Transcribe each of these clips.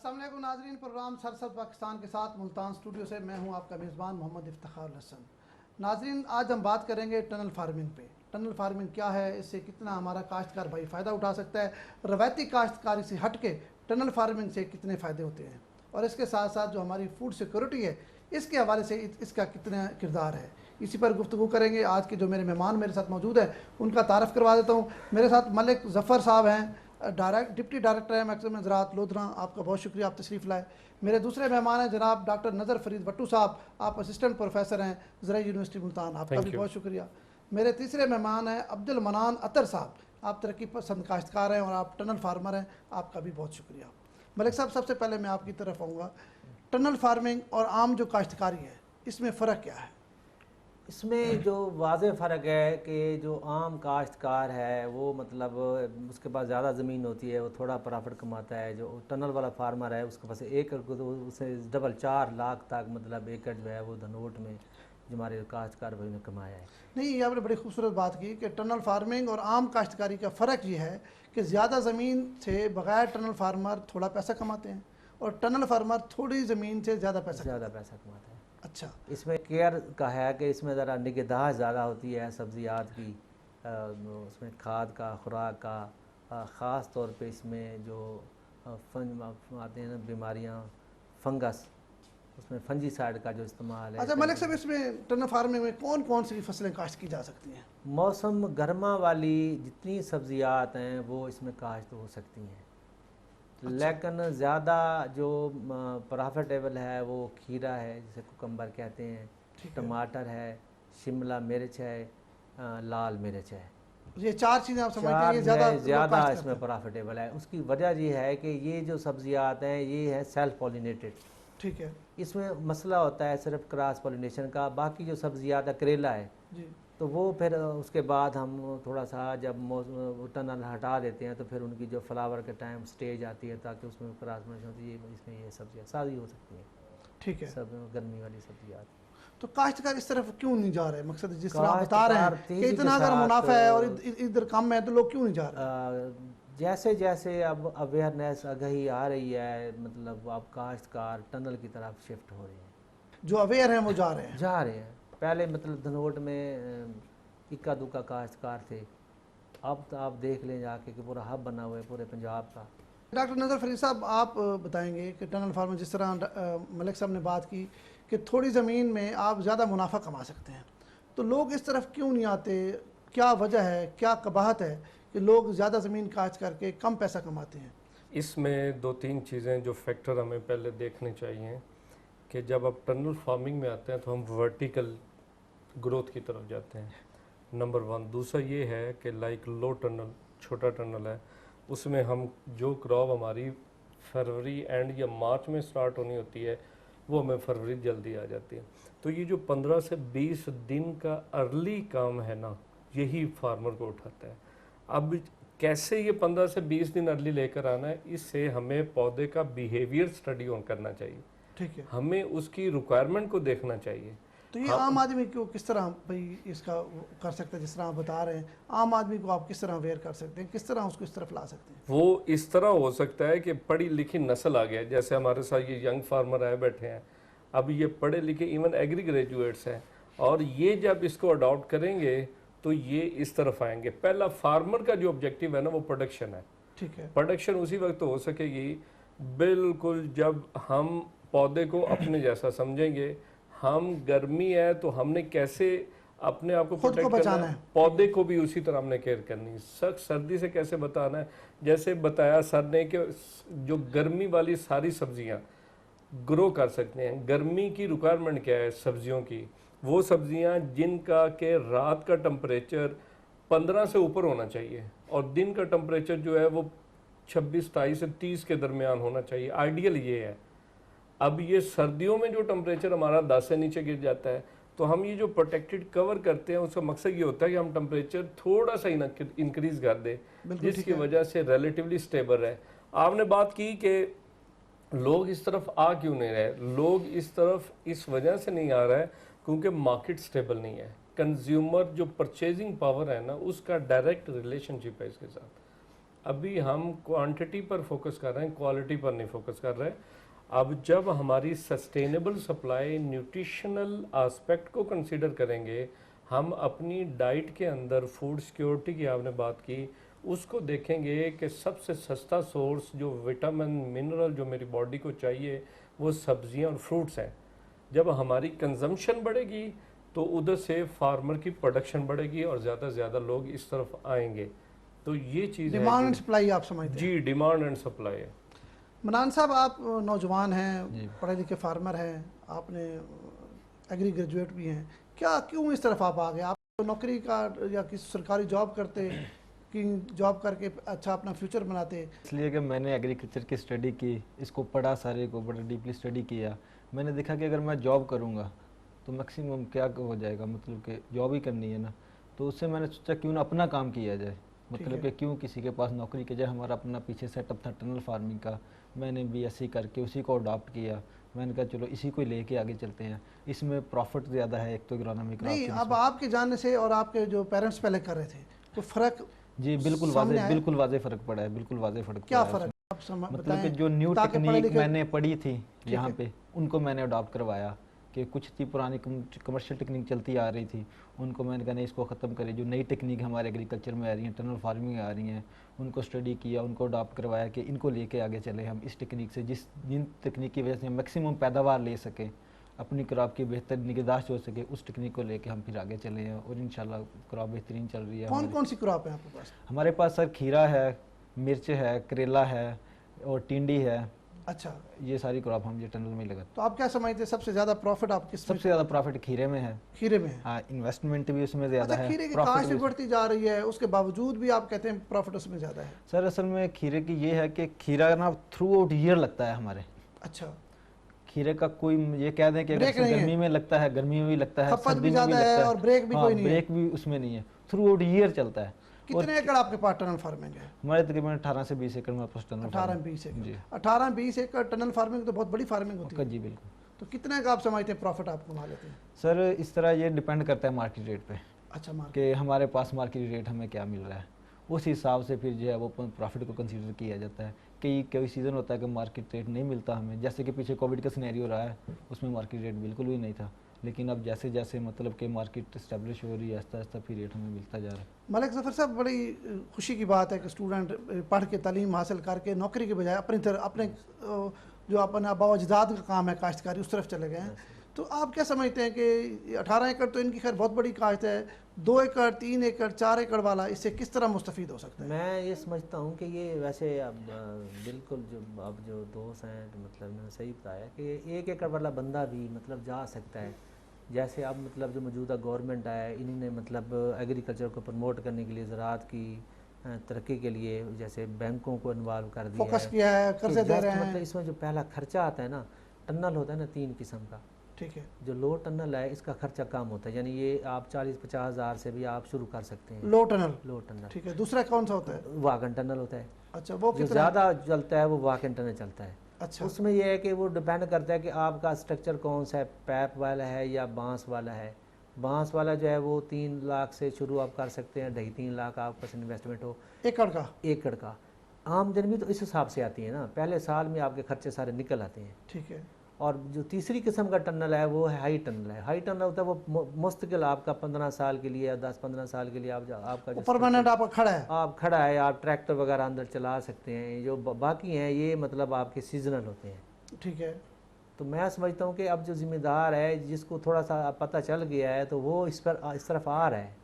अस्सलाम वालेकुम नाज़रीन, प्रोग्राम सरसद पाकिस्तान के साथ मुल्तान स्टूडियो से मैं हूं आपका मेज़बान मोहम्मद इफ्तिखार हसन। नाज़रीन, आज हम बात करेंगे टनल फार्मिंग पे। टनल फार्मिंग क्या है, इससे कितना हमारा काश्तकार भाई फ़ायदा उठा सकता है, रवायती काश्तकारी से हट के टनल फार्मिंग से कितने फ़ायदे होते हैं, और इसके साथ साथ जो हमारी फूड सिक्योरिटी है इसके हवाले से इसका कितना किरदार है, इसी पर गुफ्तगू करेंगे। आज के जो मेरे मेहमान मेरे साथ मौजूद हैं उनका तारफ़ करवा देता हूँ। मेरे साथ मलिक ज़फ़र साहब हैं, डिप्टी डायरेक्टर है महकमा ज़राअत लोधरा। आपका बहुत शुक्रिया, आप तशरीफ़ लाए। मेरे दूसरे मेहमान हैं जनाब डॉक्टर नज़र फरीद भट्टू साहब, आप असिस्टेंट प्रोफेसर हैं ज़राई यूनिवर्सिटी मुल्तान, आपका भी बहुत शुक्रिया। मेरे तीसरे मेहमान हैं अब्दुल मनान अतर साहब, आप तरक्की पसंद काश्तकार हैं और आप टनल फार्मर हैं, आपका भी बहुत शुक्रिया। मलिक साहब, सबसे पहले मैं आपकी तरफ आऊँगा। टनल फार्मिंग और आम जो काश्तकारी है इसमें फ़र्क क्या है? इसमें जो वाज़ेह फ़र्क है कि जो आम काश्तकार है वो मतलब उसके पास ज़्यादा ज़मीन होती है, वो थोड़ा प्रॉफिट कमाता है। जो टनल वाला फार्मर है उसके पास एकड़ को तो उसे डबल 4 लाख तक मतलब एकड़ जो है वो धनोट में जो हमारे काश्तकार भाई ने कमाया है। नहीं, ये आपने बड़ी खूबसूरत बात की कि टनल फार्मिंग और आम काश्तकारी का फ़र्क ये है कि ज़्यादा ज़मीन से बग़ैर टनल फार्मर थोड़ा पैसा कमाते हैं और टनल फार्मर थोड़ी ज़मीन से ज़्यादा पैसा कमाता है। अच्छा, इसमें केयर का है कि इसमें ज़रा निगहदाश्त ज़्यादा होती है सब्ज़ियात की, उसमें खाद का, खुराक का, ख़ास तौर पे इसमें जो आते हैं ना बीमारियाँ, फंगस, उसमें फंजीसाइड का जो इस्तेमाल है। अच्छा मलिक साहब, इसमें टनल फार्मिंग में कौन कौन सी फसलें काश्त की जा सकती हैं? मौसम गर्मा वाली जितनी सब्ज़ियात हैं वो इसमें काश्त हो सकती हैं। अच्छा। लेकिन ज़्यादा जो प्रॉफिटेबल है वो खीरा है, जिसे कुकम्बर कहते हैं, टमाटर है, शिमला मिर्च है, लाल मिर्च है। ये चार चीज़ें आप समझते हैं ये ज़्यादा इसमें प्रॉफिटेबल है। उसकी वजह ये है कि ये जो सब्जियात हैं ये है सेल्फ पॉलिनेटेड। ठीक है। इसमें मसला होता है सिर्फ क्रॉस पॉलिनेशन का। बाकी जो सब्जियात है, करेला है जी, तो वो फिर उसके बाद हम थोड़ा सा जब टनल हटा देते हैं तो फिर उनकी जो फ्लावर के टाइम स्टेज आती है ताकि उसमें क्रॉस पॉलिनेशन होती है, इसमें ये सब्जियाँ सारी हो सकती हैं। ठीक है, सब गर्मी वाली सब्जियाँ। तो काश्तकार इस तरफ क्यों नहीं जा रहे? मकसद जिस तरह आप बता रहे हैं कि इतना अगर मुनाफा है और इधर कम है तो लोग क्यों नहीं जा रहे? जैसे जैसे अब अवेयरनेस आगाही आ रही है, मतलब अब काश्तकार टनल की तरफ शिफ्ट हो रहे हैं। जो अवेयर हैं वो जा रहे हैं। पहले मतलब धनोट में इक्का दुक्का काश्तकार थे, अब तो आप देख लें जाके कि पूरा हब बना हुआ है पूरे पंजाब का। डॉक्टर नज़र फरीद साहब, आप बताएंगे कि टनल फार्म जिस तरह मलिक साहब ने बात की कि थोड़ी ज़मीन में आप ज़्यादा मुनाफा कमा सकते हैं, तो लोग इस तरफ क्यों नहीं आते? क्या वजह है, क्या कबाहत है कि लोग ज़्यादा ज़मीन काश्त करके कम पैसा कमाते हैं? इसमें 2-3 चीज़ें जो फैक्टर हमें पहले देखने चाहिए कि जब आप टनल फार्मिंग में आते हैं तो हम वर्टिकल ग्रोथ की तरफ जाते हैं, नंबर 1। दूसरा ये है कि लाइक लो टनल, छोटा टनल है, उसमें हम जो क्रॉप हमारी फरवरी एंड या मार्च में स्टार्ट होनी होती है वो हमें फरवरी जल्दी आ जाती है। तो ये जो 15 से 20 दिन का अर्ली काम है ना, यही फार्मर को उठाता है। अब कैसे ये 15 से 20 दिन अर्ली लेकर आना है, इससे हमें पौधे का बिहेवियर स्टडी ऑन करना चाहिए। ठीक है, हमें उसकी रिक्वायरमेंट को देखना चाहिए। तो ये आम आदमी को किस तरह भाई इसका कर सकते हैं? जिस तरह आप बता रहे हैं, आम आदमी को आप किस तरह अवेयर कर सकते हैं, किस तरह उसको इस तरफ ला सकते हैं? वो इस तरह हो सकता है कि पढ़ी लिखी नस्ल आ गया, जैसे हमारे साथ ये यंग फार्मर आए बैठे हैं, अब ये पढ़े लिखे इवन एग्री ग्रेजुएट्स हैं, और ये जब इसको अडॉप्ट करेंगे तो ये इस तरफ आएंगे। पहला फार्मर का जो ऑब्जेक्टिव है ना वो प्रोडक्शन है। ठीक है, प्रोडक्शन उसी वक्त हो सकेगी बिल्कुल जब हम पौधे को अपने जैसा समझेंगे। हम गर्मी है तो हमने कैसे अपने आप को प्रोटेक्ट करना है, पौधे को भी उसी तरह हमने केयर करनी है। सख्त सर्दी से कैसे बताना है, जैसे बताया सर ने कि जो गर्मी वाली सारी सब्जियां ग्रो कर सकते हैं। गर्मी की रिक्वायरमेंट क्या है सब्जियों की? वो सब्जियां जिनका के रात का टेम्परेचर 15 से ऊपर होना चाहिए और दिन का टेम्परेचर जो है वो 26-28 से 30 के दरमियान होना चाहिए। आइडियल ये है। अब ये सर्दियों में जो टेम्परेचर हमारा 10 से नीचे गिर जाता है तो हम ये जो प्रोटेक्टेड कवर करते हैं उसका मकसद ये होता है कि हम टेम्परेचर थोड़ा सा इंक्रीज कर दें, जिसकी वजह से रिलेटिवली स्टेबल रहे। आपने बात की कि लोग इस तरफ आ क्यों नहीं रहे? लोग इस तरफ इस वजह से नहीं आ रहा है क्योंकि मार्केट स्टेबल नहीं है। कंज्यूमर जो परचेजिंग पावर है ना, उसका डायरेक्ट रिलेशनशिप है इसके साथ। अभी हम क्वांटिटी पर फोकस कर रहे हैं, क्वालिटी पर नहीं फोकस कर रहे हैं। अब जब हमारी सस्टेनेबल सप्लाई न्यूट्रिशनल एस्पेक्ट को कंसीडर करेंगे, हम अपनी डाइट के अंदर फूड सिक्योरिटी की आपने बात की, उसको देखेंगे कि सबसे सस्ता सोर्स जो विटामिन मिनरल जो मेरी बॉडी को चाहिए वो सब्जियां और फ्रूट्स हैं। जब हमारी कंजम्पशन बढ़ेगी तो उधर से फार्मर की प्रोडक्शन बढ़ेगी और ज़्यादा से ज़्यादा लोग इस तरफ आएंगे। तो ये चीज़ है, डिमांड एंड सप्लाई आप समझते हैं? जी, डिमांड एंड सप्लाई है। मनान साहब, आप नौजवान हैं, पढ़े लिखे फार्मर हैं, आपने एग्री ग्रेजुएट भी हैं, क्या क्यों इस तरफ आप आ गए? आप नौकरी का या किसी सरकारी जॉब करते कि जॉब करके अच्छा अपना फ्यूचर बनाते? इसलिए कि मैंने एग्रीकल्चर की स्टडी की, इसको पढ़ा, सारे को बड़ा डीपली स्टडी किया। मैंने देखा कि अगर मैं जॉब करूँगा तो मैक्सिमम क्या हो जाएगा, मतलब कि जॉब ही करनी है ना। तो उससे मैंने सोचा क्यों ना अपना काम किया जाए, मतलब कि क्यों किसी के पास नौकरी की जाए। हमारा अपना पीछे सेटअप था टनल फार्मिंग का, मैंने बीएससी करके उसी को अडॉप्ट किया। मैंने कहा चलो इसी को लेके आगे चलते हैं, इसमें प्रॉफिट ज़्यादा है एक तो एग्रोनॉमी क्रॉप। नहीं, अब आपके जानने से और आपके जो पेरेंट्स पहले कर रहे थे तो फ़र्क? जी बिल्कुल वाज़े फ़र्क पड़ा है, बिल्कुल वाज़े फ़र्क। क्या फ़र्क आप मतलब कि जो न्यू टेक्निक मैंने पढ़ी थी यहाँ पे, उनको मैंने अडॉप्ट करवाया। कि कुछ थी पुरानी कमर्शियल टेक्निक चलती आ रही थी, उनको मैंने कहा नहीं इसको ख़त्म करें। जो नई टेक्निक हमारे एग्रीकल्चर में आ रही हैं, टनल फार्मिंग में आ रही हैं, उनको स्टडी किया, उनको अडॉप्ट करवाया कि इनको लेके आगे चले हम इस टेक्निक से, जिन टेक्निक की वजह से हम मैक्सिमम पैदावार ले सकें, अपनी क्रॉप की बेहतर निगहदाश्त हो सके, उस टेक्निक को लेके हम फिर आगे चले हैं और इंशाल्लाह क्रॉप बेहतरीन चल रही है। कौन सी क्रॉप है आपके पास? हमारे पास सर खीरा है, मिर्च है, करेला है और टिंडी है। अच्छा, ये सारी क्रॉप हम ये टनल में लगाते। तो आप क्या समझते हैं सबसे ज़्यादा प्रॉफिट आप किस? सबसे ज़्यादा प्रॉफिट खीरे में है। खीरे में है? हाँ, इन्वेस्टमेंट भी उसमें ज़्यादा है। खीरे की काश्त भी बढ़ती जा रही है, उसके बावजूद भी आप कहते हैं प्रॉफिट उसमें ज़्यादा है? सर असल में खीरे की ये है कि खीरा ना थ्रू आउट ईयर लगता है हमारे। अच्छा, खीरे का कोई ये कह दें कि अगर गर्मी में लगता है, गर्मी में भी लगता है, सर्दी में भी लगता है और ब्रेक भी कोई नहीं है। ब्रेक भी उसमें नहीं है, थ्रू आउट ईयर चलता है। कितने एकड़ आपके पास टनल फार्मिंग है? हमारे तकरीबन 18 से 20 एकड़ में टनल 18-20 एकड़। 18-20 एकड़ टनल फार्मिंग तो बहुत बड़ी फार्मिंग होती है। जी बिल्कुल। तो कितने का आप समझते हैं प्रॉफिट आप कमा लेते हैं? सर इस तरह ये डिपेंड करता है मार्केट रेट पे। अच्छा, कि हमारे पास मार्केट रेट हमें क्या मिल रहा है, उस हिसाब से फिर जो है वो प्रॉफिट को कंसीडर किया जाता है। कई सीज़न होता है कि मार्केट रेट नहीं मिलता हमें, जैसे कि पीछे कोविड का सिनेरियो रहा है, उसमें मार्केट रेट बिल्कुल भी नहीं था। लेकिन अब जैसे जैसे मतलब कि मार्केट इस्टेब्लिश हो रही है, आस्ता आस्ता फिर रेट हमें मिलता जा रहा है। मलिक ज़फ़र साहब, बड़ी खुशी की बात है कि स्टूडेंट पढ़ के तालीम हासिल करके नौकरी के बजाय अपने जो अपना बावजदाद का काम है काश्तकारी, उस तरफ चले गए हैं। तो आप क्या समझते हैं कि 18 एकड़ तो इनकी खैर बहुत बड़ी काश्त है, 2 एकड़ 3 एकड़ 4 एकड़ वाला इससे किस तरह मुस्तफ़ीद हो सकता है? मैं ये समझता हूँ कि ये वैसे अब बिल्कुल जो दोस्त हैं तो मतलब मैंने सही बताया कि 1 एकड़ वाला बंदा भी मतलब जा सकता है। जैसे अब मतलब जो मौजूदा गवर्नमेंट है, इन्होंने मतलब एग्रीकल्चर को प्रमोट करने के लिए ज़राअत की तरक्की के लिए जैसे बैंकों को इन्वॉल्व कर दिया, फोकस किया है, कर्जे दे रहे हैं। मतलब इसमें जो पहला खर्चा आता है ना, टनल होता है ना 3 किस्म का, ठीक है। जो लो टनल है इसका खर्चा कम होता है, यानी ये आप 40-50 हज़ार से भी आप शुरू कर सकते हैं। लो टनल, ठीक है। दूसरा कौन सा होता है? वागन टनल होता है। अच्छा, वो जो ज़्यादा चलता है वो वागन टनल चलता है। अच्छा, उसमें यह है कि वो डिपेंड करता है कि आपका स्ट्रक्चर कौन सा है, पैप वाला है या बांस वाला है। बांस वाला जो है वो 3 लाख से शुरू आप कर सकते हैं, 2.5-3 लाख आपका इन्वेस्टमेंट हो एकड़ का। आमदनी भी तो इस हिसाब से आती है ना, पहले साल में आपके खर्चे सारे निकल आते हैं, ठीक है। और जो तीसरी किस्म का टनल है वो है हाई टनल है। हाई टनल होता है वो मुस्तकिल आपका 15 साल के लिए या 10-15 साल के लिए आपका परमानेंट आपका खड़ा है, आप खड़ा है, आप ट्रैक्टर वगैरह अंदर चला सकते हैं। जो बाकी हैं ये मतलब आपके सीजनल होते हैं, ठीक है। तो मैं समझता हूँ कि अब जो ज़िम्मेदार है, जिसको थोड़ा सा पता चल गया है, तो वो इस तरफ आ रहा है।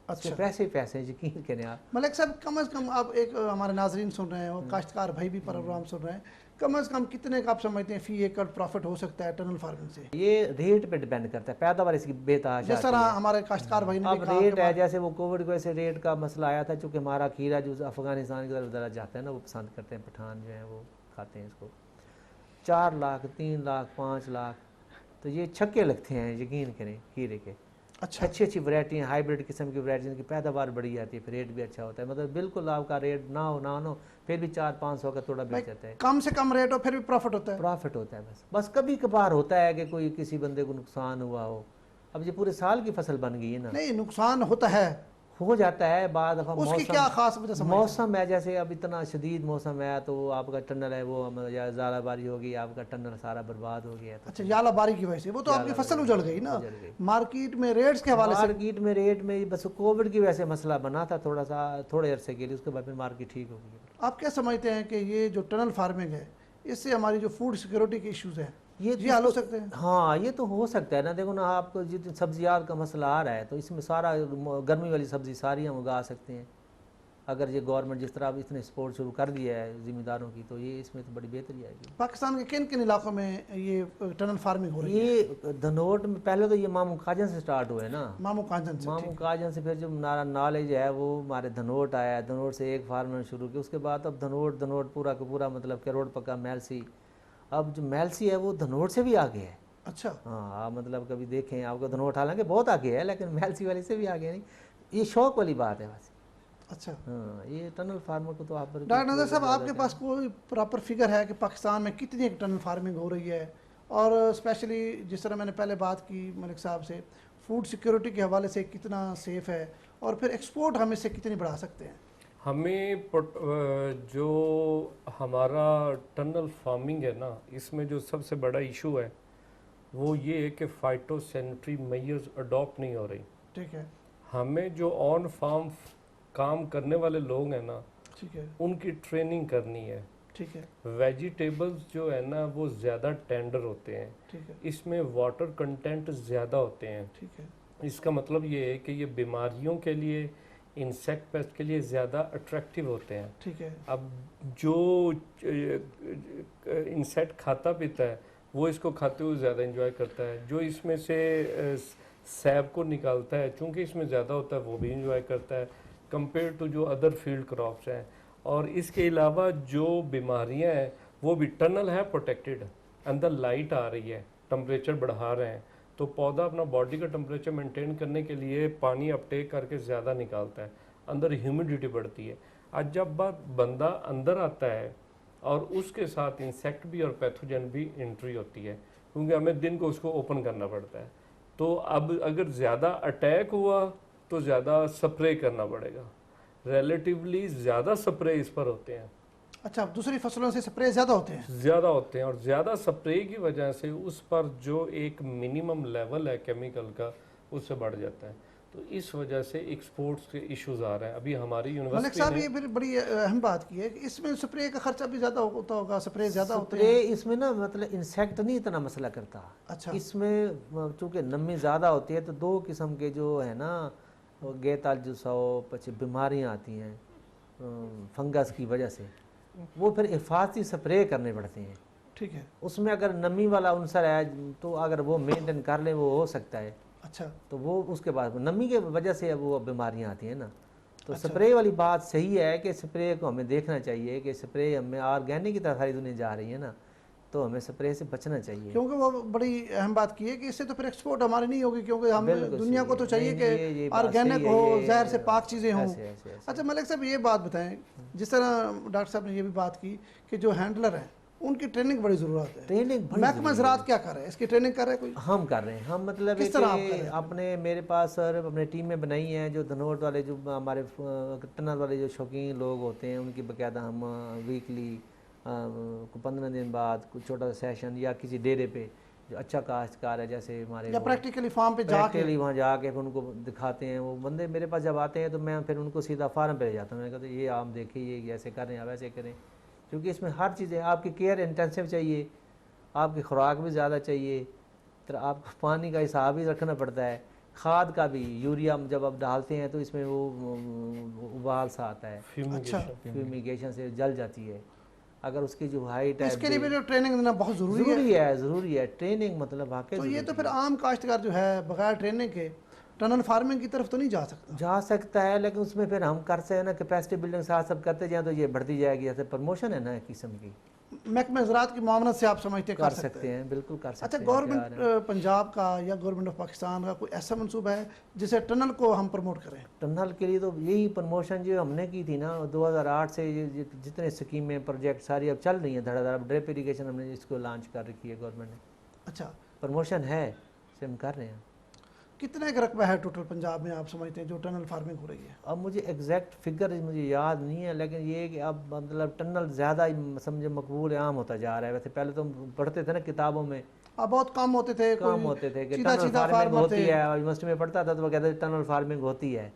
अच्छा, पैसे यकीन करें आप। मलिक साहब, कम अज़ कम आप एक हमारे नाजरीन सुन रहे हैं और काश्तकार भाई भी प्रोग्राम सुन रहे हैं, कम अज़ कम कितने का आप समझते हैं फी एकड़ प्रॉफिट हो सकता है टनल फार्मिंग से? ये रेट पे डिपेंड करता है, पैदावार इसकी बेतहाशा। जिस तरह हमारे काश्तकार भाई ने अब रेट है, जैसे वो कोविड की वजह से रेट का मसला आया था, चूँकि हमारा खीरा जो अफगानिस्तान की तरफ ज़रा जाता है ना, वो पसंद करते हैं, पठान जो है वो खाते हैं इसको। 4 लाख 3 लाख 5 लाख, तो ये छक्के लगते हैं यकीन करें खीरे के। अच्छा, अच्छी वैरायटी हैं, हाइब्रिड किस्म की वैरायटी की पैदावार बड़ी आती है, फिर रेट भी अच्छा होता है। मतलब बिल्कुल आपका रेट ना हो फिर भी 400-500 का थोड़ा बेच जाता है, कम से कम रेट हो फिर भी प्रॉफिट होता है। प्रॉफिट होता है। बस कभी कभार होता है कि कोई किसी बंदे को नुकसान हुआ हो। अब ये पूरे साल की फसल बन गई है ना। नहीं, नुकसान होता है, हो जाता है बाद दफ़ा उसकी क्या खास वजह समझते हैं? मौसम है, जैसे अब इतना शदीद मौसम है तो आपका टनल है वो या ज़्यादाबारी होगी, आपका टनल सारा बर्बाद हो गया। तो अच्छा, यालाबारी की वजह से वो तो आपकी फसल उजड़ गई ना, मार्केट में रेट्स के हवाले से। मार्केट में रेट में बस कोविड की वजह से मसला बना था थोड़ा सा, थोड़े अरसे के लिए, उसके बाद फिर मार्केट ठीक हो गई। आप क्या समझते हैं कि ये जो टनल फार्मिंग है इससे हमारी जो फूड सिक्योरिटी के इश्यूज हैं ये हल हो सकते हैं? हाँ, ये तो हो सकता है ना। देखो ना, आपको जितनी सब्जियात का मसला आ रहा है तो इसमें सारा गर्मी वाली सब्जी सारी हम उगा सकते हैं अगर ये गवर्नमेंट जिस तरह अब इतने सपोर्ट शुरू कर दिया है ज़िम्मेदारों की, तो ये इसमें तो बड़ी बेहतरी आएगी। पाकिस्तान के किन किन इलाकों में ये टनल फार्मिंग हो रही है? ये धनोट में पहले तो ये मामू काजन से स्टार्ट हुए ना, मामू काजन से। मामू काजन से फिर जो नॉलेज है वो हमारे धनोट आया, धनोट से एक फार्म शुरू किया, उसके बाद अब धनोट पूरा का पूरा मतलब कि रोड पक्का मैलसी। अब जो मैलसी है वो धनोट से भी आगे है। अच्छा, हाँ, आप मतलब कभी देखें आपको धनोट हालांकि बहुत आगे है, लेकिन मैलसी वाली से भी आगे नहीं। ये शौक वाली बात है बस। अच्छा, हाँ, ये टनल फार्मर को तो आप डॉक्टर नज़र साहब, आपके पास कोई प्रॉपर फिगर है कि पाकिस्तान में कितनी टनल फार्मिंग हो रही है? और स्पेशली जिस तरह मैंने पहले बात की मलिक साहब से, फूड सिक्योरिटी के हवाले से कितना सेफ़ है, और फिर एक्सपोर्ट हम इससे कितनी बढ़ा सकते हैं? हमें जो हमारा टनल फार्मिंग है ना, इसमें जो सबसे बड़ा इशू है वो ये है कि फाइटोसैनिटरी मेजर्स अडॉप्ट नहीं हो रही। ठीक है, हमें जो ऑन फार्म काम करने वाले लोग हैं ना, ठीक है, उनकी ट्रेनिंग करनी है। ठीक है, वेजिटेबल्स जो है ना वो ज़्यादा टेंडर होते हैं, ठीक है, इसमें वाटर कंटेंट ज़्यादा होते हैं। ठीक है, इसका मतलब ये है कि ये बीमारियों के लिए, इंसेक्ट पेस्ट के लिए ज़्यादा अट्रैक्टिव होते हैं। ठीक है। अब जो इंसेक्ट खाता पीता है वो इसको खाते हुए ज़्यादा इंजॉय करता है, जो इसमें से सैब को निकालता है चूँकि इसमें ज़्यादा होता है वो भी इंजॉय करता है कंपेयर टू जो अदर फील्ड क्रॉप्स हैं। और इसके अलावा जो बीमारियां हैं वो भी, टनल है प्रोटेक्टेड, अंदर लाइट आ रही है, टेम्परेचर बढ़ा रहे हैं, तो पौधा अपना बॉडी का टेम्परेचर मेंटेन करने के लिए पानी अपटेक करके ज़्यादा निकालता है, अंदर ह्यूमिडिटी बढ़ती है। आज जब बात बंदा अंदर आता है और उसके साथ इंसेक्ट भी और पैथोजन भी एंट्री होती है, क्योंकि हमें दिन को उसको ओपन करना पड़ता है। तो अब अगर ज़्यादा अटैक हुआ तो ज़्यादा स्प्रे करना पड़ेगा, रिलेटिवली ज़्यादा स्प्रे इस पर होते हैं। अच्छा, दूसरी फसलों से स्प्रे ज़्यादा होते हैं? ज़्यादा होते हैं, और ज़्यादा स्प्रे की वजह से उस पर जो एक मिनिमम लेवल है केमिकल का उससे बढ़ जाता है, तो इस वजह से एक्सपोर्ट्स के इश्यूज आ रहे हैं। अभी हमारी मलिक यूनिवर्सिटी साहब, ये फिर बड़ी अहम बात की है कि इसमें स्प्रे का खर्चा भी ज़्यादा होता होगा, स्प्रे ज़्यादा होते हैं। इसमें ना मतलब इंसेक्ट नहीं इतना मसला करता। अच्छा, इसमें चूँकि नमी ज़्यादा होती है तो दो किस्म के जो है ना गेताल जुसाओ पीछे बीमारियाँ आती हैं फंगस की वजह से, वो फिर हिफाजती स्प्रे करने पड़ते हैं। ठीक है, उसमें अगर नमी वाला अंसर है तो अगर वो मेंटेन कर ले वो हो सकता है। अच्छा, तो वो उसके बाद नमी के वजह से वो बीमारियां आती हैं ना। तो अच्छा। स्प्रे वाली बात सही है कि स्प्रे को हमें देखना चाहिए कि स्प्रे हमें ऑर्गेनिक की तरफ सारी दुनिया जा रही है ना, तो हमें स्प्रे से बचना चाहिए। क्योंकि वो बड़ी अहम बात की है कि इससे तो फिर एक्सपोर्ट हमारी नहीं होगी, क्योंकि हम दुनिया को तो चाहिए कि ऑर्गेनिक हो, जहर से पाक चीज़ें हों। अच्छा मलिक साहब, ये बात बताएं, जिस तरह डॉक्टर साहब ने ये भी बात की कि जो हैंडलर हैं उनकी ट्रेनिंग बड़ी ज़रूरत है। ट्रेनिंग महकमा ज़राअत क्या कर रहा है, इसकी ट्रेनिंग कर रहे हैं कोई? हम कर रहे हैं। हम मतलब किस तरह आप कर रहे हैं? अपने मेरे पास सर अपने टीम में बनाई है, जो धनोट वाले जो हमारे टनल वाले जो शौकीन लोग होते हैं उनकी बाकायदा हम वीकली 15 दिन बाद कुछ छोटा सा सेशन या किसी डेरे पे जो अच्छा काश्तकार है, जैसे हमारे या प्रैक्टिकली फार्म पे जाके वहाँ जाके फिर उनको दिखाते हैं। वो बंदे मेरे पास जब आते हैं तो मैं फिर उनको सीधा फार्म पे ले जाता हूँ। मैं कहता हूँ ये आप देखिए, ये ऐसे करें, आप ऐसे करें, क्योंकि इसमें हर चीज़ें आपकी केयर इंटेंसिव चाहिए, आपकी खुराक भी ज़्यादा चाहिए, तो आपको पानी का हिसाब भी रखना पड़ता है, खाद का भी। यूरिया जब आप डालते हैं तो इसमें वो उबाल सा आता है, फ्यूमिगेशन से जल जाती है। अगर उसकी जो हाइट है, इसके लिए भी ट्रेनिंग देना बहुत ज़रूरी है। ट्रेनिंग मतलब वाकई। तो ये तो फिर आम काश्तकार जो है बगैर ट्रेनिंग के टनल फार्मिंग की तरफ तो नहीं जा सकता है, लेकिन उसमें फिर हम करते हैं ना कैपेसिटी बिल्डिंग साथ सब करते जाए तो ये बढ़ती जाएगी। जैसे प्रमोशन है ना एक किस्म की, महकमा ज़राअत की मामनत से आप समझते कर सकते हैं, बिल्कुल कर सकते हैं। अच्छा, गवर्नमेंट पंजाब का या गवर्नमेंट ऑफ पाकिस्तान का कोई ऐसा मंसूबा है जिसे टनल को हम प्रमोट करें? टनल के लिए तो यही प्रमोशन जो हमने की थी ना 2008 से, जितने स्कीमें प्रोजेक्ट सारी अब चल रही हैं धड़ाधड़। ड्रिप इरीगेशन हमने इसको लॉन्च कर रखी है गवर्नमेंट ने। अच्छा, प्रमोशन है, इसे हम कर रहे हैं। कितने का रकबा है टोटल पंजाब में आप समझते हैं जो टनल फार्मिंग हो रही है? अब मुझे एग्जैक्ट फिगर मुझे याद नहीं है, लेकिन ये है कि अब मतलब टनल ज़्यादा ही समझे मकबूल आम होता जा रहा है। वैसे पहले तो हम पढ़ते थे ना किताबों में, अब बहुत कम होते थे, कम होते थे कि सीधा टनल सीधा फार्मिंग फार्मर होती थे। है, और यूनिवर्सिटी में पढ़ता था तो वो कहते थे टनल फार्मिंग होती है।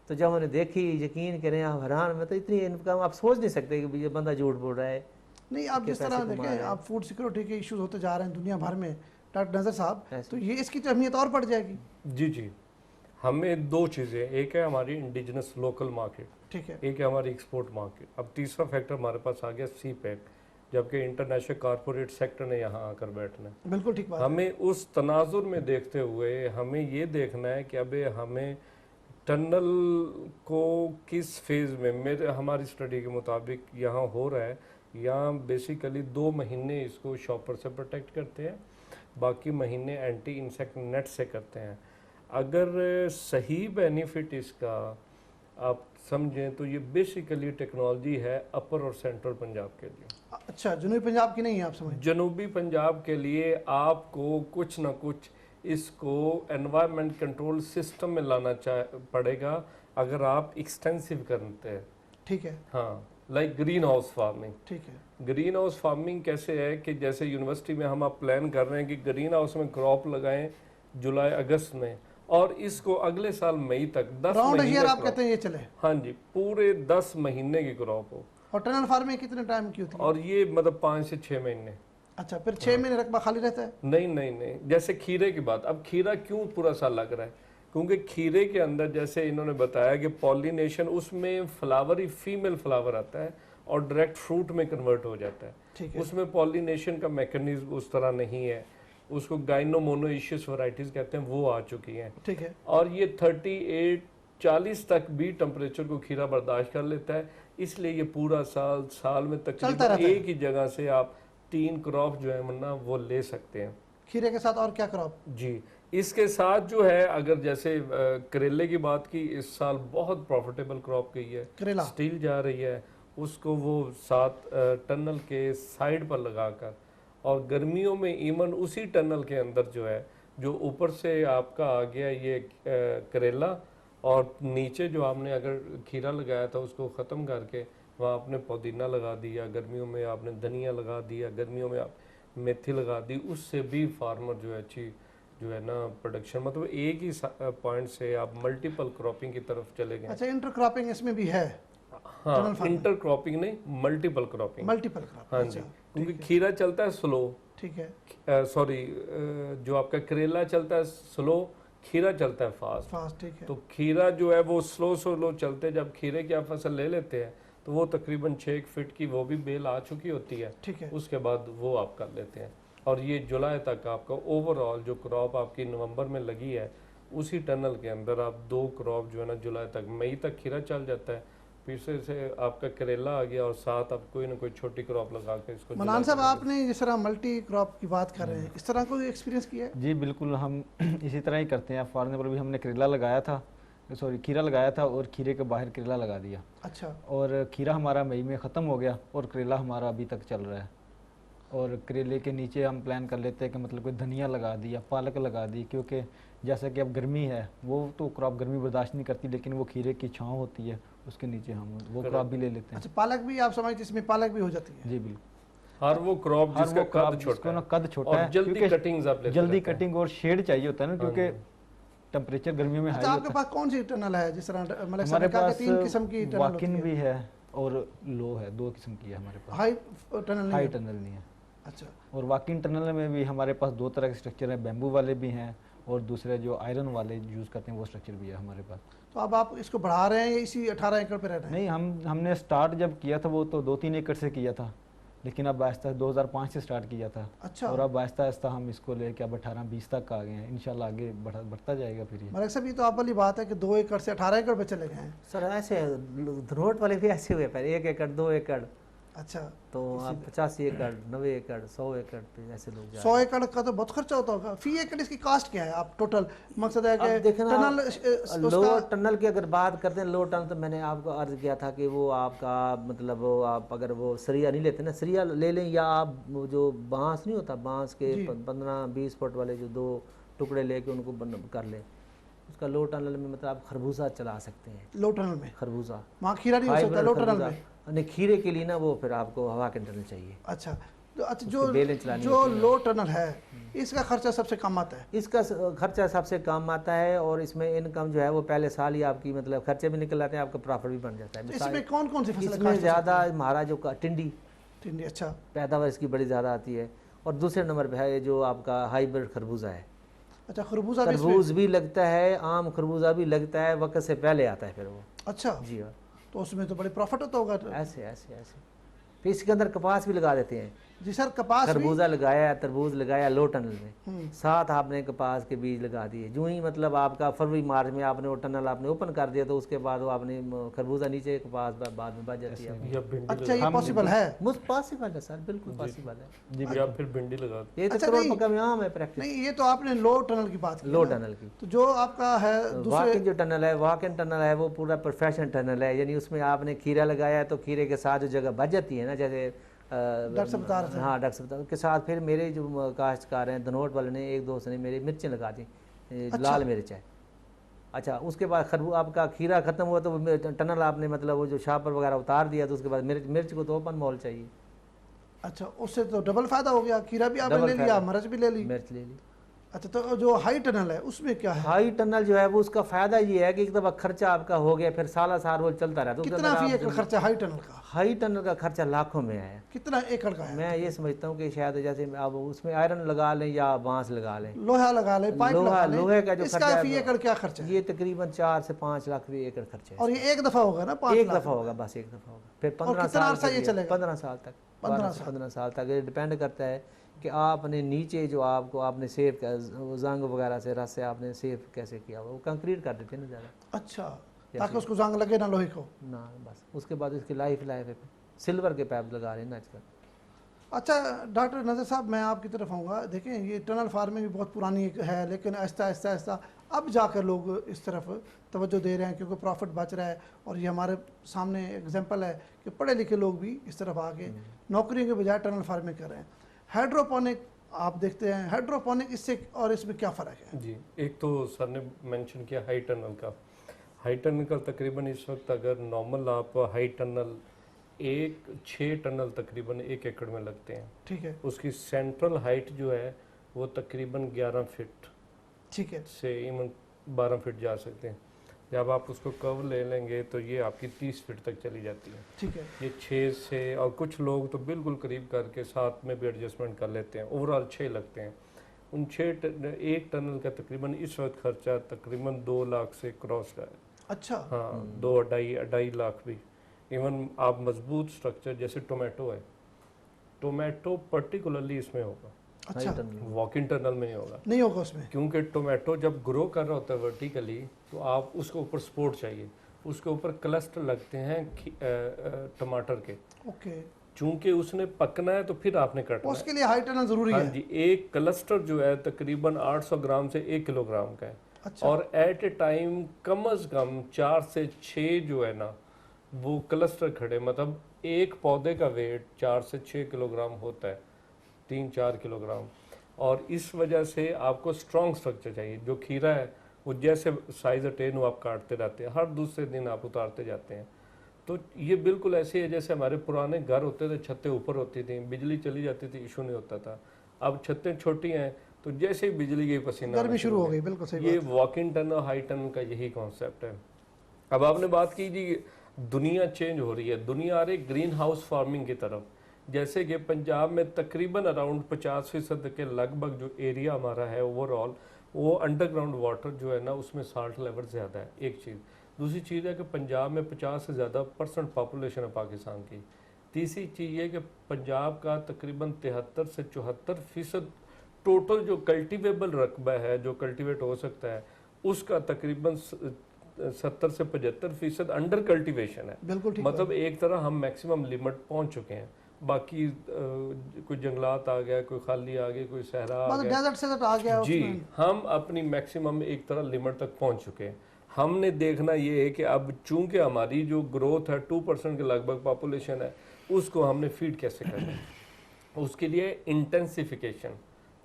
तो जब उन्हें देखी, यकीन करें आप हैरान में, तो इतनी इनकम आप सोच नहीं सकते कि ये बंदा झूठ बोल रहा है। नहीं, आप जिस तरह देखें आप फूड सिक्योरिटी के इश्यूज होते जा रहे हैं दुनिया भर में डॉक्टर नज़र साहब, तो ये इसकी तो अहमियत और बढ़ जाएगी। जी जी, हमें दो चीज़ें, एक है हमारी इंडिजिनस लोकल मार्केट, ठीक है, एक है हमारी एक्सपोर्ट मार्केट। अब तीसरा फैक्टर हमारे पास आ गया सी पैक, जबकि इंटरनेशनल कॉरपोरेट सेक्टर ने यहाँ आकर बैठना है। बिल्कुल ठीक बात। हमें उस तनाजुर में देखते हुए हमें ये देखना है कि अबे हमें टनल को किस फेज़ में, हमारी स्टडी के मुताबिक यहाँ हो रहा है, यहाँ बेसिकली 2 महीने इसको शॉपर से प्रोटेक्ट करते हैं, बाकी महीने एंटी इंसेक्ट नेट से करते हैं। अगर सही बेनिफिट इसका आप समझें तो ये बेसिकली टेक्नोलॉजी है अपर और सेंट्रल पंजाब के लिए। अच्छा, जनूबी पंजाब की नहीं है आप समझ? जनूबी पंजाब के लिए आपको कुछ ना कुछ इसको एनवायरनमेंट कंट्रोल सिस्टम में लाना पड़ेगा अगर आप एक्सटेंसिव करते हैं। ठीक है, हाँ, लाइक ग्रीन हाउस फार्मिंग। ठीक है। ग्रीन हाउस फार्मिंग कैसे है कि जैसे यूनिवर्सिटी में हम आप प्लान कर रहे हैं कि ग्रीन हाउस में क्रॉप लगाएं जुलाई अगस्त में, और इसको अगले साल मई तक 10 महीने आप कहते हैं ये चले? हाँ जी, पूरे 10 महीने की क्रॉप हो। और टनल फार्मिंग कितने टाइम की होती है? और ये मतलब 5 से 6 महीने। अच्छा, फिर 6 महीने रकबा खाली रहता है? नहीं नहीं नहीं, जैसे खीरे की बात, अब खीरा क्यों पूरा साल लग रहा है, क्योंकि खीरे के अंदर जैसे इन्होंने बताया कि पॉलिनेशन, उसमें फ्लावर ही फीमेल फ्लावर आता है और डायरेक्ट फ्रूट में कन्वर्ट हो जाता है। ठीक है। उसमें पॉलिनेशन का मैकेनिज्म उस तरह नहीं है, उसको गाइनोमोनोइशियस वैरायटीज कहते हैं, वो आ चुकी हैं। ठीक है। और ये 38-40 तक भी टेम्परेचर को खीरा बर्दाश्त कर लेता है, इसलिए ये पूरा साल में तकरीबन एक ही जगह से आप 3 क्रॉप जो है ना वो ले सकते हैं। खीरे के साथ और क्या क्रॉप? जी, इसके साथ जो है अगर जैसे करेले की बात की, इस साल बहुत प्रॉफिटेबल क्रॉप गई है, करेला स्टील जा रही है, उसको वो 7 टनल के साइड पर लगाकर, और गर्मियों में इवन उसी टनल के अंदर जो है, जो ऊपर से आपका आ गया ये करेला, और नीचे जो आपने अगर खीरा लगाया था उसको ख़त्म करके वहाँ आपने पुदीना लगा दिया, गर्मियों में आपने धनिया लगा दिया, गर्मियों में आप मेथी लगा दी, उससे भी फार्मर जो है अच्छी जो है ना प्रोडक्शन, मतलब एक ही पॉइंट से आप मल्टीपल क्रॉपिंग की तरफ चले गए। अच्छा, इंटर क्रॉपिंग इसमें भी है? हाँ, इंटर क्रॉपिंग नहीं, मल्टीपल क्रॉपिंग। मल्टीपल क्रॉपिंग, हाँ जी, क्योंकि खीरा चलता है स्लो, ठीक है, सॉरी जो आपका करेला चलता है स्लो, खीरा चलता है फास्ट। ठीक है। तो खीरा जो है वो स्लो चलते, जब खीरे की आप फसल ले लेते हैं तो वो तकरीबन 6 फीट की वो भी बेल आ चुकी होती है, ठीक है। उसके बाद वो आप कर लेते हैं, और ये जुलाई तक आपका ओवरऑल जो क्रॉप आपकी नवंबर में लगी है, उसी टनल के अंदर आप 2 क्रॉप जो है ना जुलाई तक, मई तक खीरा चल जाता है, फिर से आपका करेला आ गया, और साथ आप कोई ना कोई छोटी क्रॉप लगा के इसको। मनान साहब, आपने जिस तरह मल्टी क्रॉप की बात कर रहे हैं, इस तरह कोई एक्सपीरियंस किया है? जी बिल्कुल, हम इसी तरह ही करते हैं। फॉरन पर भी हमने करेला लगाया था, सॉरी खीरा लगाया था, और खीरे के बाहर करेला लगा दिया। अच्छा। और खीरा हमारा मई में ख़त्म हो गया, और करेला हमारा अभी तक चल रहा है। और करेले के नीचे हम प्लान कर लेते हैं कि मतलब कोई धनिया लगा दी या पालक लगा दी, क्योंकि जैसा कि अब गर्मी है, वो तो क्रॉप गर्मी बर्दाश्त नहीं करती, लेकिन वो खीरे की छाँव होती है, उसके नीचे हम वो क्रॉप भी ले लेते हैं। अच्छा, पालक भी आप समझते, इसमें पालक भी हो जाती है? जी बिल्कुल। हर वो क्रॉप जिसका कद छोटा है, जल्दी कटिंग आप जल्दी कटिंग और शेड चाहिए होता है ना, क्योंकि टेम्परेचर गर्मियों में हाई होता है। आपके पास कौन सी टनल है? जिस तरह हमारे पास 3 किस्म की टनल वाकिन भी है और लो है, 2 किस्म की है हमारे पास। हाई टनल नहीं है? अच्छा। और वाकिन टनल में भी हमारे पास 2 तरह के स्ट्रक्चर है, बैम्बू वाले भी हैं, और दूसरे जो आयरन वाले यूज़ करते हैं वो स्ट्रक्चर भी है हमारे पास। तो अब आप इसको बढ़ा रहे हैं इसी 18 एकड़ पे रह रहे हैं? नहीं, हमने स्टार्ट जब किया था वो तो 2-3 एकड़ से किया था, लेकिन अब आहिस्ता 2005 से स्टार्ट किया था। अच्छा। और अब आहिस्ता आहिस्ता हम इसको लेके अब 18-20 तक आ गए हैं, इंशाल्लाह आगे बढ़ता जाएगा। फिर ये मलिक साहब, ये तो आप वाली बात है कि 2 एकड़ से 18 एकड़ पे चले गए हैं। सर ऐसे रोड वाले भी ऐसे हुए, पहले 1 एकड़ 2 एकड़, अच्छा, तो आप 85 एकड़ 90 एकड़ 100 एकड़ पे ऐसे लोग जा 100 एकड़ का तो बहुत खर्चा होता होगा। फी एकड़ इसकी कास्ट क्या है? आप टोटल मकसद है कि टनल, लो टनल की अगर बात करते हैं, लो टनल तो मैंने आपको अर्ज किया था कि वो आपका मतलब वो आप अगर वो सरिया नहीं लेते ना, सरिया ले लें, या आप वो जो बांस नहीं होता, बांस के 15-20 फुट वाले जो 2 टुकड़े लेके उनको कर लें, उसका लो टनल में मतलब आप खरबूजा चला सकते हैं। लो टनल में खरबूजा वहाँ खीरा नहीं हो सकता लो टनल में? नहीं, खीरे के लिए ना वो फिर आपको हवा के टनल चाहिए। अच्छा, तो अच्छा जो जो लो टनल है इसका खर्चा सबसे कम आता है? इसका खर्चा सबसे कम आता है और इसमें इनकम जो है वो पहले साल ही आपकी मतलब खर्चे भी निकल आते हैं, आपका प्रॉफिट भी बन जाता है। तो इसमें कौन कौन सी फसल इसमें ज़्यादा हमारा जो टिंडी टिंडी, अच्छा, पैदावार इसकी बड़ी ज़्यादा आती है। और दूसरे नंबर पे है जो आपका हाइब्रिड खरबूजा है। अच्छा, खरबूजा तरबूज भी लगता है, आम खरबूजा भी लगता है, वक्त से पहले आता है फिर वो। अच्छा जी हाँ, तो उसमें तो बड़े प्रॉफिट होता होगा। ऐसे ऐसे ऐसे फिर इसके अंदर कपास भी लगा देते हैं। जी सर, कपास भी? खरबूजा लगाया, तरबूज लगाया लो टनल हम्म। में, साथ आपने कपास के बीज लगा दिए। जो ही मतलब आपका फरवरी मार्च में आपने वो टनल आपने ओपन कर दिया तो उसके बाद वो आपने खरबूजा नीचे, कपास बाद में बच जाती है। अच्छा, ये पॉसिबल है? पॉसिबल है सर, बिल्कुल पॉसिबल है जी। या फिर भिंडी लगा दी। ये तो अच्छा, करोड़ नहीं। पक्का में आम है प्रैक्टिस। नहीं, ये तो आपने लो टनल की बात की लो ना। टनल की तो जो आपका है दूसरे वाकिन जो टनल है, वाकिन टनल है वो पूरा प्रोफेशनल टनल है, यानी उसमें आपने खीरा लगाया तो खीरे के साथ जो जगह बच जाती है ना, जैसे डॉक्टर साहब बता रहे थे। हाँ, डॉक्टर साहब के साथ फिर मेरे जो काश्तकार हैं धनोट वाले ने, एक दोस्त ने मेरी मिर्चें लगा दी, लाल मिर्च है। अच्छा, उसके बाद आपका खीरा खत्म हुआ तो वो टनल आपने मतलब वो जो शापर वगैरह उतार दिया तो उसके बाद मिर्च को तो ओपन मॉल चाहिए। अच्छा, उससे तो डबल फायदा हो गया, खीरा भी आपने ले लिया, मिर्च भी ले ली। मिर्च ले ली। अच्छा, तो जो हाई टनल है उसमें क्या है? हाई टनल जो है वो उसका फायदा ये है कि एक दफा खर्चा आपका हो गया फिर साल वो चलता रहता है। कितना फी एकड़ खर्चा हाई टनल का? हाई टनल का खर्चा लाखों में है। कितना एकड़ का है? मैं ये समझता हूँ कि शायद जैसे अब उसमें आयरन लगा लें या बांस लगा लें, लोहा लगा ले, पाइप लगा ले, लोहे का जो इसका खर्चा फी एकड़ क्या खर्चा है? ये तकरीबन 4 से 5 लाख रुपये एकड़ खर्चा है। और ये एक दफा होगा ना? 5 एक लाख दफा होगा, बस एक दफा होगा। फिर और कितना अरसा ये चलेगा? 15 साल तक, 15 साल तक। ये डिपेंड करता है कि आपने नीचे जो आपने सेव जंग वगैरह से रस से आपने सेव कैसे किया, वो कंक्रीट कर देते हैं ना ज़्यादा। अच्छा, ताकि उसको जंग लगे ना लोहे को ना, बस उसके बाद इसकी लाइफ है। सिल्वर के पाइप लगा रहे हैं ना आजकल। अच्छा डॉक्टर नज़र साहब, मैं आपकी तरफ आऊँगा। देखें, ये टनल फार्मिंग भी बहुत पुरानी है, लेकिन आहिस्ता आहिस्ता आहिस्ता अब जाकर लोग इस तरफ तवज्जो दे रहे हैं क्योंकि प्रॉफिट बच रहा है। और ये हमारे सामने एग्जांपल है कि पढ़े लिखे लोग भी इस तरफ आके नौकरियों के बजाय टनल फार्मिंग कर रहे हैं। हाइड्रोपोनिक आप देखते हैं, हाइड्रोपोनिक इससे और इसमें क्या फ़र्क है? जी, एक तो सर ने मेंशन किया हाई टनल का। हाई टनल का तकरीबन इस वक्त अगर नॉर्मल आप हाई टनल 6 टनल तकरीबन 1 एकड़ में लगते हैं। ठीक है। उसकी सेंट्रल हाइट जो है वो तकरीबन 11 फीट ठीक है से इवन 12 फीट जा सकते हैं। जब आप उसको कर्व ले लेंगे तो ये आपकी 30 फीट तक चली जाती है। ठीक है। ये 6 से, और कुछ लोग तो बिल्कुल करीब करके 7 में भी एडजस्टमेंट कर लेते हैं, ओवरऑल 6 लगते हैं। उन 1 टनल का तकरीबन इस वक्त खर्चा तकरीबन 2 लाख से क्रॉस का है। अच्छा, हाँ, 2-2.5 लाख भी। इवन आप मजबूत स्ट्रक्चर जैसे टोमेटो है, टोमेटो पर्टिकुलरली इसमें होगा, अच्छा, वॉक इन टनल में नहीं होगा। नहीं होगा उसमें, क्योंकि टोमेटो जब ग्रो कर रहा होता है वर्टिकली तो आप उसके ऊपर सपोर्ट चाहिए, उसके ऊपर क्लस्टर लगते हैं टमाटर के। ओके। चूंकि उसने पकना है तो फिर आपने कटना उसके लिए हाई टनल जरूरी है। है। हाँ जी, एक क्लस्टर जो है तकरीबन 800 ग्राम से 1 किलोग्राम का है। अच्छा। और एट ए टाइम कम अज कम 4 से 6 जो है ना वो क्लस्टर खड़े, मतलब एक पौधे का वेट 4 से 6 किलोग्राम होता है, 3-4 किलोग्राम। और इस वजह से आपको स्ट्रॉन्ग स्ट्रक्चर चाहिए। जो खीरा है वो जैसे साइज अटेन हो आप काटते रहते हैं, हर दूसरे दिन आप उतारते जाते हैं। तो ये बिल्कुल ऐसे है जैसे हमारे पुराने घर होते थे, छतें ऊपर होती थी, बिजली चली जाती थी, इशू नहीं होता था। अब छतें छोटी हैं तो जैसे ही बिजली गई पसीना गर्मी शुरू हो गई। बिल्कुल सही ये बात है। Walk in tunnel high tunnel का यही कॉन्सेप्ट है। अब आपने बात की जी दुनिया चेंज हो रही है, दुनिया आ रही ग्रीन हाउस फार्मिंग की तरफ। जैसे कि पंजाब में तकरीबन अराउंड 50% के लगभग जो एरिया हमारा है ओवरऑल, वो अंडरग्राउंड वाटर जो है ना उसमें साल्ट लेवल ज़्यादा है, एक चीज़। दूसरी चीज़ है कि पंजाब में 50 से ज़्यादा % पॉपुलेशन है पाकिस्तान की। तीसरी चीज़ है कि पंजाब का तकरीबन 73 से 74% टोटल जो कल्टिवेबल रकबा है, जो कल्टिवेट हो सकता है, उसका तकरीबन 70 से 75% अंडर कल्टिवेशन है। बिल्कुल ठीक। मतलब एक तरह हम मैक्सिमम लिमिट पहुंच चुके हैं। बाकी कोई जंगलात आ गया, कोई खाली आ गया, कोई सहरा आ गया, डेजर्ट से आ गया जी, उसमें। हम अपनी मैक्सिमम एक तरह लिमिट तक पहुंच चुके हैं। हमने देखना ये है कि अब चूंकि हमारी जो ग्रोथ है 2% के लगभग पॉपुलेशन है, उसको हमने फीड कैसे करना है। उसके लिए इंटेंसिफिकेशन,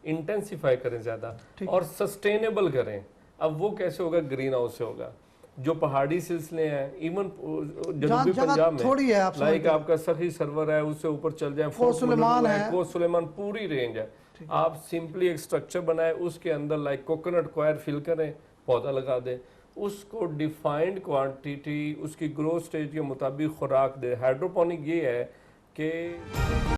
इंटेंसिफाई करें ज़्यादा और सस्टेनेबल करें। अब वो कैसे होगा? ग्रीन हाउस से होगा। जो पहाड़ी सिलसिले हैं, इवन जनूबी पंजाब में थोड़ी है, लाइक आपका सखी सर्वर है, उससे ऊपर चल जाए, कोट सुलेमान पूरी रेंज है। आप सिंपली एक स्ट्रक्चर बनाए, उसके अंदर लाइक कोकोनट क्वायर फिल करें, पौधा लगा दें, उसको डिफाइंड क्वांटिटी उसकी ग्रोथ स्टेज के मुताबिक खुराक दे। हाइड्रोपोनिक ये है कि